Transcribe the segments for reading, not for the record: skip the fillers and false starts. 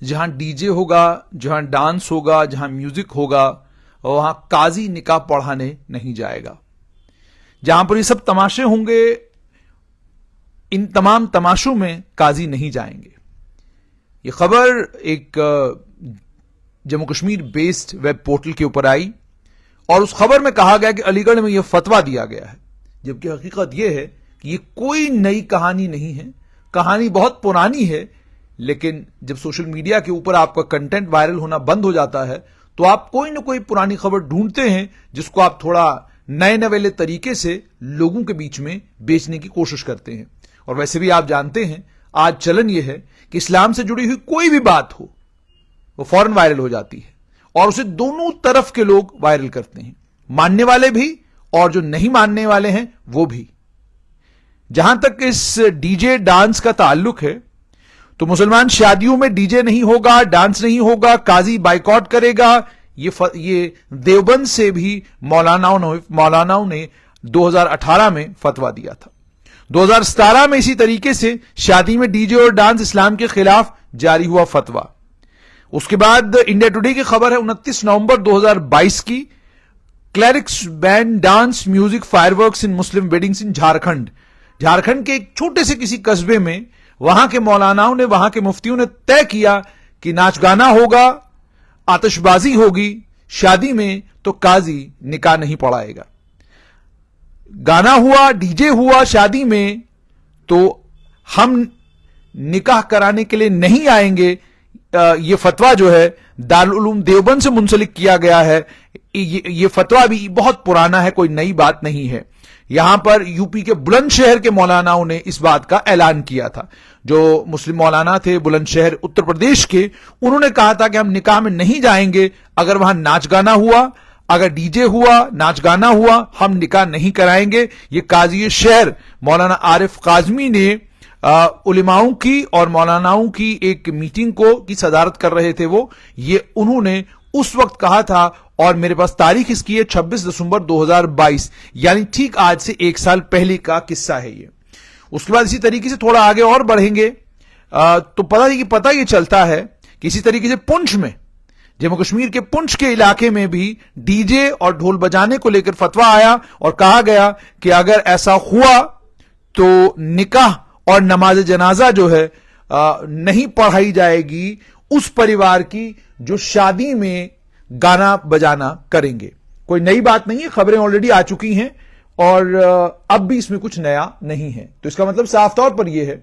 جہاں D J ہوگا، جہاں ڈانس ہوگا، جہاں میوزک ہوگا، وہاں قاضی نکاح پڑھانے نہیں جائے گا. جہاں پر یہ سب تماشے ہوں گے، ان تمام تماشوں میں قاضی نہیں جائیں گے. یہ خبر ایک Jammu Kashmir based web portal کے اوپر آئی اور اس خبر میں کہا گیا کہ علی گڑھ میں یہ فتویٰ دیا گیا ہے، جبکہ حقیقت یہ ہے کہ یہ کوئی نئی کہانی نہیں ہے. کہانی بہت پرانی ہے، لیکن جب سوشل میڈیا کے اوپر آپ کا کنٹینٹ وائرل ہونا بند ہو جاتا ہے تو آپ کوئی نہ کوئی پرانی خبر ڈھونڈتے ہیں جس کو آپ تھوڑا نئے نویلے طریقے سے لوگوں کے بیچ میں بیچنے کی کوشش کرتے ہیں. اور ویسے بھی آپ جانتے ہیں آج چلن یہ ہے کہ اسلام سے جڑی ہوئی کوئی بھی بات ہو وہ فوراً وائرل ہو جاتی ہے اور اسے دونوں طرف کے لوگ وائرل کرتے ہیں، ماننے والے بھی اور جو نہیں ماننے والے ہیں وہ بھی. جہاں تک اس ڈی جے ڈانس کا تعلق ہے تو مسلمان شادیوں میں ڈی جے نہیں ہوگا، ڈانس نہیں ہوگا، قاضی بائیکاٹ کرے گا. یہ دیوبند سے بھی مولاناؤں نے 2018 میں فتویٰ دیا تھا. 2017 میں اسی طریقے سے شادی میں ڈی جے اور ڈانس اسلام کے خلاف جاری ہوا فتویٰ. اس کے بعد انڈیا ٹوڈے کی خبر ہے 29 نومبر 2022 کی، clerics ban dance music fireworks in Muslim weddings in Jharkhand. Jharkhand کے ایک چھوٹے سے کسی قصبے میں وہاں کے مولاناؤں نے، وہاں کے مفتیوں نے طے کیا کہ ناچ گانا ہوگا، آتش بازی ہوگی شادی میں، تو قاضی نکاح نہیں پڑھائے گا. گانا ہوا، ڈی جے ہوا شادی میں تو ہم نکاح کرانے کے لیے نہیں آئیں گے. یہ فتویٰ جو ہے دارالعلوم دیوبند سے منسلک کیا گیا ہے. یہ فتویٰ بھی بہت پرانا ہے، کوئی نئی بات نہیں ہے. یہاں پر یو پی کے بلند شہر کے مولاناؤں نے اس بات کا اعلان کیا تھا. جو مسلم مولانا تھے بلند شہر اتر پردیش کے، انہوں نے کہا تھا کہ ہم نکاح میں نہیں جائیں گے اگر وہاں ناچ گانا ہوا، اگر ڈی جے ہوا، ناچ گانا ہوا، ہم نکاح نہیں کرائیں گے. یہ قاضی شہر مولانا عارف قازمی نے علماؤں کی اور مولاناؤں کی ایک میٹنگ کی صدارت کر رہے تھے. یہ انہوں نے اس وقت کہا تھا اور میرے پاس تاریخ اس کی ہے 26 دسمبر 2022، یعنی ٹھیک آج سے ایک سال پہلے کا قصہ ہے یہ. اس کے بعد اسی طریقے سے تھوڑا آگے اور بڑھیں گے تو پتہ یہ چلتا ہے کہ اسی طریقے سے پنچ میں، جموں کشمیر کے پنچ کے علاقے میں بھی ڈی جے اور ڈھول بجانے کو لے کر فتویٰ آیا اور کہا گیا کہ اگر ایسا ہوا تو نکاح اور نماز جنازہ جو ہے نہیں پڑھائی جائے گی اس پریوار کی جو شادی میں گانا بجانا کریں گے. کوئی نئی بات نہیں ہے، خبریں آلریڈی آ چکی ہیں اور اب بھی اس میں کچھ نیا نہیں ہے. تو اس کا مطلب صاف طور پر یہ ہے،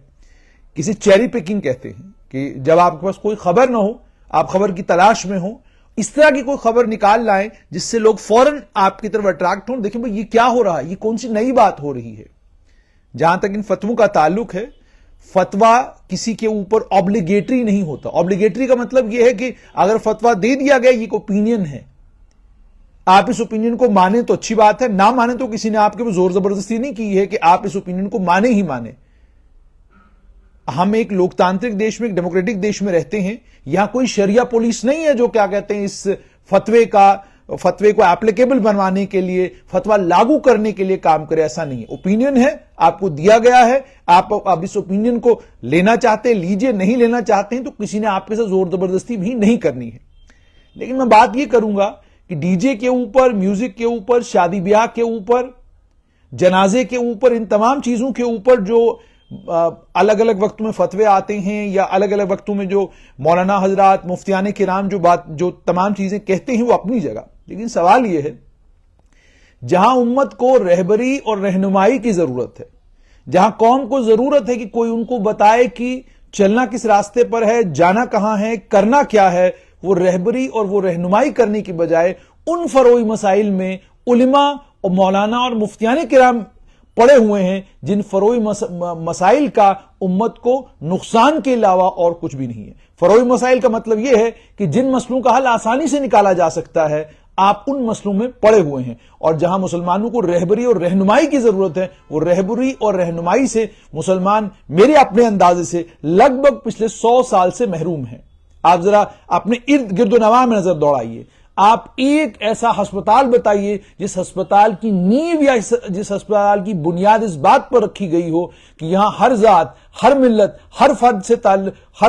کسی چیری پکنگ کہتے ہیں کہ جب آپ کے پاس کوئی خبر نہ ہو، آپ خبر کی تلاش میں ہوں، اس طرح کی کوئی خبر نکال لائیں جس سے لوگ فوراً آپ کی طرف اٹریکٹ ہوں. دیکھیں بھئی یہ کیا ہو رہا ہے، یہ کون سی نئی بات ہو رہی ہے. جہاں تک ان فتووں کا تعلق ہے، فتویٰ کسی کے اوپر آبلیگیٹری نہیں ہوتا. آبلیگیٹری کا مطلب یہ ہے کہ اگر فتویٰ دے دیا گیا، یہ ایک اوپینین ہے، آپ اس اوپینین کو مانیں تو اچھی بات ہے، نہ مانیں تو کسی نے آپ کے زور زبردستی نہیں کی ہے کہ آپ اس اوپینین کو مانیں ہی مانیں. ہم ایک لوکتانترک دیش میں، ایک ڈیموکریٹک دیش میں رہتے ہیں. یہاں کوئی شریعہ پولیس نہیں ہے جو کیا کہتے ہیں اس فتوے کو ایپلیکیبل بنوانے کے لیے، فتویٰ لاگو کرنے کے لیے کام کرے. ایسا نہیں ہے. اوپینین ہے، آپ کو دیا گیا ہے، آپ اب اس اوپینین کو لینا چاہتے ہیں لیجئے، نہیں لینا چاہتے ہیں تو کسی نے آپ کے ساتھ زور زبردستی بھی نہیں کرنی ہے. لیکن میں بات یہ کروں گا کہ ڈی جے کے اوپر، میوزک کے اوپر، شادی بیاہ کے اوپر، جنازے کے اوپر، ان تمام چیزوں کے اوپر جو الگ الگ وقتوں میں فتوے آتے ہیں یا الگ الگ وقتوں میں جو مولانا حضرات، مفتیان کرام جو تمام چیزیں کہتے ہیں وہ اپنی جگہ. لیکن سوال یہ ہے، جہاں امت کو رہبری اور رہنمائی کی ضرورت ہے، جہاں قوم کو ضرورت ہے کہ کوئی ان کو بتائے کہ چلنا کس راستے پر ہے، جانا کہاں ہے، کرنا کیا ہے، وہ رہبری اور وہ رہنمائی کرنے کی بجائے ان فروعی مسائل میں علماء اور مولانا اور مفتیان کرام پڑے ہوئے ہیں جن فروعی مسائل کا امت کو نقصان کے علاوہ اور کچھ بھی نہیں ہے. فروعی مسائل کا مطلب یہ ہے کہ جن مسئلوں کا حل آسانی سے نکالا جا سکتا ہے، آپ ان مسئلوں میں پڑے ہوئے ہیں. اور جہاں مسلمانوں کو رہبری اور رہنمائی کی ضرورت ہے، وہ رہبری اور رہنمائی سے مسلمان میرے اپنے اندازے سے لگ بھگ پچھلے 100 سال سے محروم ہیں. آپ ذرا اپنے ارد گرد و نواح میں نظر دوڑائیے. آپ ایک ایسا ہسپتال بتائیے جس ہسپتال کی نیو یا جس ہسپتال کی بنیاد اس بات پر رکھی گئی ہو کہ یہاں ہر ذات، ہر ملت، ہر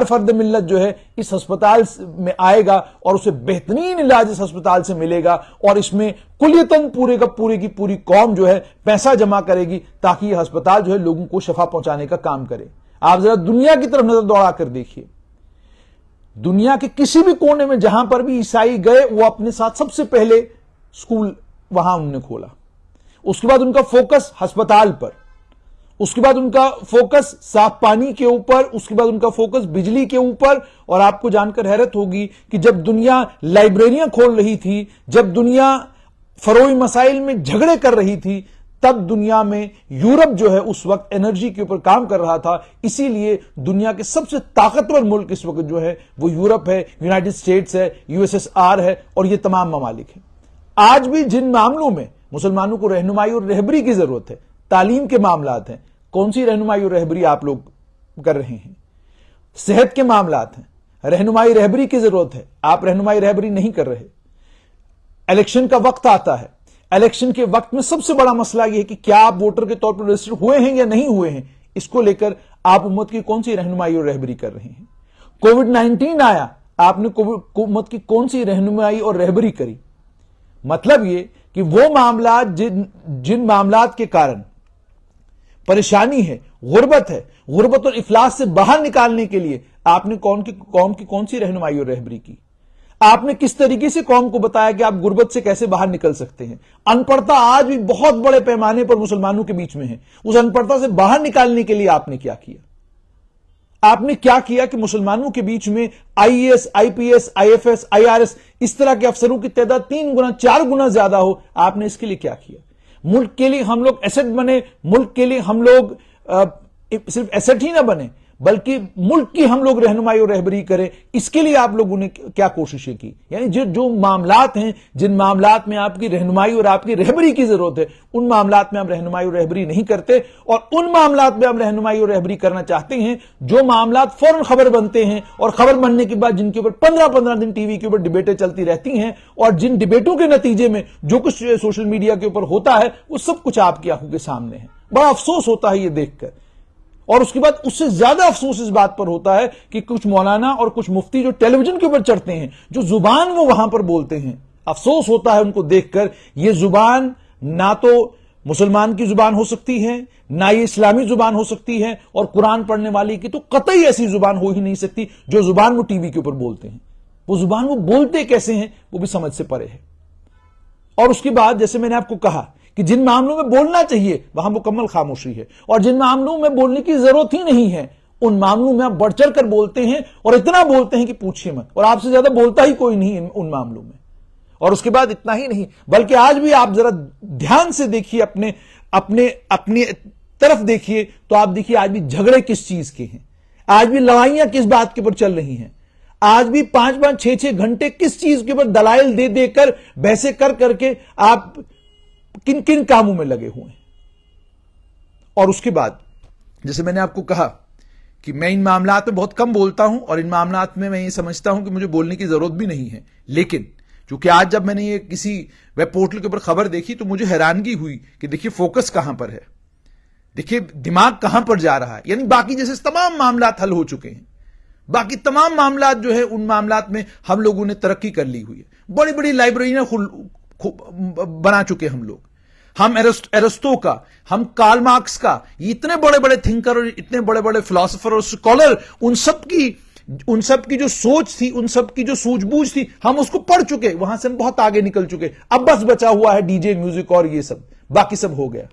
فرد ملت جو ہے اس ہسپتال میں آئے گا اور اسے بہترین علاج اس ہسپتال سے ملے گا، اور اس میں کلیتاً پورے کی پوری قوم جو ہے پیسہ جمع کرے گی تاکہ یہ ہسپتال جو ہے لوگوں کو شفا پہنچانے کا کام کرے۔ آپ ذرا دنیا کی طرف نظر دوڑا کر دیکھیے، دنیا کے کسی بھی کونے میں جہاں پر بھی عیسائی گئے وہ اپنے ساتھ سب سے پہلے اسکول وہاں انہوں نے کھولا، اس کے بعد ان کا فوکس ہسپتال پر، اس کے بعد ان کا فوکس صاف پانی کے اوپر، اس کے بعد ان کا فوکس بجلی کے اوپر۔ اور آپ کو جان کر حیرت ہوگی کہ جب دنیا لائبریریاں کھول رہی تھی، جب دنیا فروئی مسائل میں جھگڑے کر رہی تھی، تب دنیا میں یورپ جو ہے اس وقت انرجی کے اوپر کام کر رہا تھا۔ اسی لیے دنیا کے سب سے طاقتور ملک اس وقت جو ہے وہ یورپ ہے، یونائٹڈ اسٹیٹس ہے، USSR ہے، اور یہ تمام ممالک ہیں۔ آج بھی جن معاملوں میں مسلمانوں کو رہنمائی اور رہبری کی ضرورت ہے، تعلیم کے معاملات ہیں، کون سی رہنمائی اور رہبری آپ لوگ کر رہے ہیں؟ صحت کے معاملات ہیں، رہنمائی رہبری کی ضرورت ہے، آپ رہنمائی رہبری نہیں کر رہے۔ الیکشن کا وقت آتا ہے، الیکشن کے وقت میں سب سے بڑا مسئلہ یہ ہے کہ کیا آپ ووٹر کے طور پر رجسٹر ہوئے ہیں یا نہیں ہوئے ہیں، اس کو لے کر آپ امت کی کون سی رہنمائی اور رہبری کر رہے ہیں؟ کووڈ-19 آیا، آپ نے امت کی کون سی رہنمائی اور رہبری کری؟ مطلب یہ کہ وہ معاملات جن معاملات کے کارن پریشانی ہے، غربت ہے، غربت اور افلاس سے باہر نکالنے کے لیے آپ نے قوم کی کون سی رہنمائی اور رہبری کی؟ آپ نے کس طریقے سے قوم کو بتایا کہ آپ غربت سے کیسے باہر نکل سکتے ہیں؟ ان پڑھتا آج بھی بہت بڑے پیمانے پر مسلمانوں کے بیچ میں ہے، اس ان پڑھتا سے باہر نکالنے کے لیے آپ نے کیا کیا؟ آپ نے کیا کیا کہ مسلمانوں کے بیچ میں IAS، IPS، IFS، IRS اس طرح کے افسروں کی تعداد 3 گنا 4 گنا زیادہ ہو؟ آپ نے اس کے لیے کیا کیا؟ ملک کے لیے ہم لوگ ایسٹ بنے، ملک کے لیے ہم لوگ صرف ایسٹ ہی نہ بنے بلکہ ملک کی ہم لوگ رہنمائی اور رہبری کریں، اس کے لیے آپ لوگوں نے کیا کوششیں کی؟ یعنی جو معاملات ہیں، جن معاملات میں آپ کی رہنمائی اور آپ کی رہبری کی ضرورت ہے، ان معاملات میں ہم رہنمائی اور رہبری نہیں کرتے، اور ان معاملات میں ہم رہنمائی اور رہبری کرنا چاہتے ہیں جو معاملات فوراً خبر بنتے ہیں، اور خبر بننے کے بعد جن کے اوپر 15 دن ٹی وی کے اوپر ڈبیٹیں چلتی رہتی ہیں، اور جن ڈبیٹوں کے نتیجے میں جو کچھ سوشل میڈیا کے اوپر ہوتا ہے وہ سب کچھ آپ کی آنکھوں کے سامنے ہے۔ بڑا افسوس ہوتا ہے یہ دیکھ کر، اور اس کے بعد اس سے زیادہ افسوس اس بات پر ہوتا ہے کہ کچھ مولانا اور کچھ مفتی جو ٹیلی ویژن کے اوپر چڑھتے ہیں، جو زبان وہ وہاں پر بولتے ہیں، افسوس ہوتا ہے ان کو دیکھ کر۔ یہ زبان نہ تو مسلمان کی زبان ہو سکتی ہے، نہ یہ اسلامی زبان ہو سکتی ہے، اور قرآن پڑھنے والی کی تو قطعی ایسی زبان ہو ہی نہیں سکتی جو زبان وہ ٹی وی کے اوپر بولتے ہیں۔ وہ زبان وہ بولتے کیسے ہیں وہ بھی سمجھ سے پرے ہے۔ اور اس کے بعد جیسے میں نے آپ کو کہا کہ جن معاملوں میں بولنا چاہیے وہاں مکمل خاموشی ہے، اور جن معاملوں میں بولنے کی ضرورت ہی نہیں ہے ان معاملوں میں آپ بڑھ چڑھ کر بولتے ہیں، اور اتنا بولتے ہیں کہ پوچھیے مت، اور آپ سے زیادہ بولتا ہی کوئی نہیں ان معاملوں میں۔ اور اس کے بعد اتنا ہی نہیں بلکہ آج بھی آپ ذرا دھیان سے دیکھیے، اپنے طرف دیکھیے تو آپ دیکھیے آج بھی جھگڑے کس چیز کے ہیں، آج بھی لڑائیاں کس بات کے اوپر چل رہی ہیں، آج بھی 5-5 6-6 گھنٹے کس چیز کے اوپر دلائل دے کر بحثیں کر کے آپ کن کاموں میں لگے ہوئے ہیں۔ اور اس کے بعد جیسے میں نے آپ کو کہا کہ میں ان معاملات میں بہت کم بولتا ہوں، اور ان معاملات میں یہ سمجھتا ہوں کہ مجھے بولنے کی ضرورت بھی نہیں ہے، لیکن چونکہ آج جب میں نے یہ کسی ویب پورٹل کے اوپر خبر دیکھی تو مجھے حیرانگی ہوئی کہ دیکھیے فوکس کہاں پر ہے، دیکھیے دماغ کہاں پر جا رہا ہے۔ یعنی باقی جیسے تمام معاملات حل ہو چکے ہیں، باقی تمام معاملات جو ہے ان معاملات میں ہم لوگوں نے ترقی کر لی ہوئی ہے، بڑی بڑی لائبریریاں بنا چکے ہم لوگ، ہم ایرسٹو کا، ہم کارل مارکس کا، یہ اتنے بڑے بڑے تھنکر اور اتنے بڑے بڑے فلاسفر اور اسکالر، ان سب کی جو سوچ تھی، ان سب کی جو سوجھ بوجھ تھی، ہم اس کو پڑھ چکے، وہاں سے ہم بہت آگے نکل چکے، اب بس بچا ہوا ہے ڈی جے میوزک اور یہ سب، باقی سب ہو گیا۔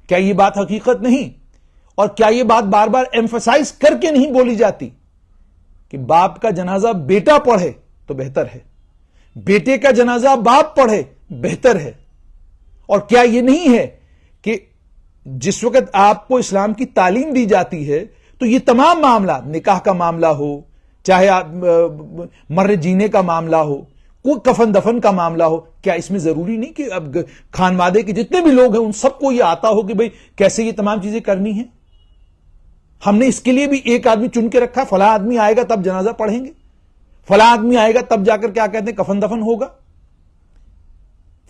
کیا یہ بات حقیقت نہیں؟ اور کیا یہ بات بار بار ایمفسائز کر کے نہیں بولی جاتی کہ باپ کا جنازہ بیٹا پڑھے تو بہتر ہے، بیٹے کا جنازہ باپ پڑھے بہتر ہے؟ اور کیا یہ نہیں ہے کہ جس وقت آپ کو اسلام کی تعلیم دی جاتی ہے تو یہ تمام معاملات، نکاح کا معاملہ ہو، چاہے مر جینے کا معاملہ ہو، کوئی کفن دفن کا معاملہ ہو، کیا اس میں ضروری نہیں کہ اب خانوادے کے جتنے بھی لوگ ہیں ان سب کو یہ آتا ہو کہ بھئی کیسے یہ تمام چیزیں کرنی ہیں؟ ہم نے اس کے لیے بھی ایک آدمی چن کے رکھا، فلاں آدمی آئے گا تب جنازہ پڑھیں گے، فلاں آدمی آئے گا تب جا کر کیا کہتے ہیں کفن دفن ہوگا۔